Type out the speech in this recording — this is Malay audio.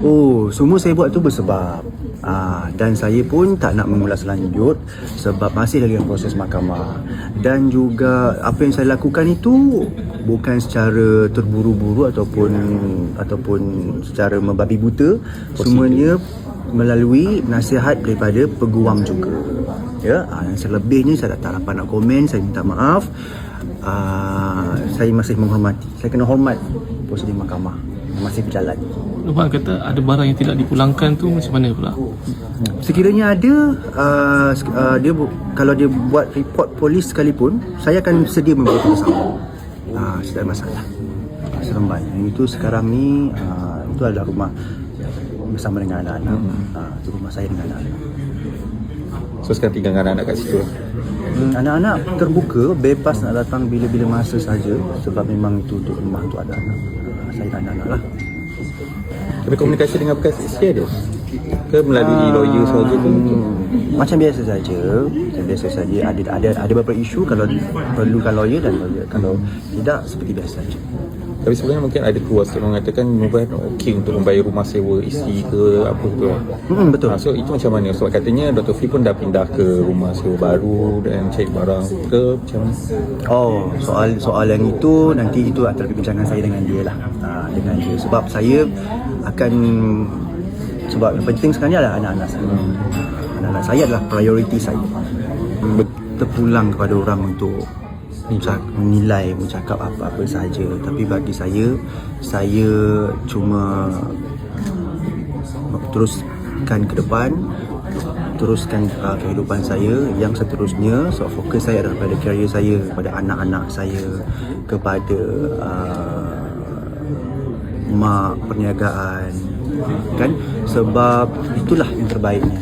Oh, semua saya buat tu bersebab. Dan saya pun tak nak mengulas lanjut sebab masih dalam proses mahkamah. Dan juga apa yang saya lakukan itu bukan secara terburu-buru ataupun secara membabi buta. Semuanya melalui nasihat daripada peguam juga. Ya, yang selebihnya saya tak dapat nak komen, saya minta maaf. Saya masih menghormati. Saya kena hormat prosedur mahkamah masih berjalan. Abang kata ada barang yang tidak dipulangkan tu macam mana pula? Sekiranya ada, kalau dia buat report polis sekalipun, saya akan sedia membawa bersama. Tidak ada masalah. Seremban. Itu sekarang ni, itu adalah rumah bersama dengan anak-anak. Itu rumah saya dengan anak-anak. So sekarang tinggal dengan anak-anak kat situ? Anak-anak terbuka, bebas nak datang bila-bila masa saja sebab memang itu untuk rumah untuk anak-anak. Saya dan anak-anak lah. Tapi komunikasi dengan bekas isteri ada? Ke melalui lawyer sahaja ke? Macam biasa saja. Ada beberapa isu kalau perlukan lawyer dan lawyer. Kalau tidak, seperti biasa saja. Tapi sebenarnya mungkin ada kuasa mengatakan Mubah okey untuk membayar rumah sewa isteri ke apa tu. Betul. So itu macam mana? Sebab katanya Dr. Fee pun dah pindah ke rumah sewa baru dan cari barang ke macam mana? Oh, soal yang itu nanti itu antara perbincangan saya dengan dia lah. Dengan dia sebab saya akan, sebab yang penting sekarang ni adalah anak-anak saya. Anak-anak saya adalah prioriti saya. Terpulang kepada orang untuk menilai, bercakap apa-apa sahaja. Tapi bagi saya cuma teruskan ke depan, teruskan kehidupan saya. Yang seterusnya, so fokus saya adalah pada karier saya, pada anak-anak saya, kepada mak, perniagaan, kan? Sebab itulah yang terbaiknya.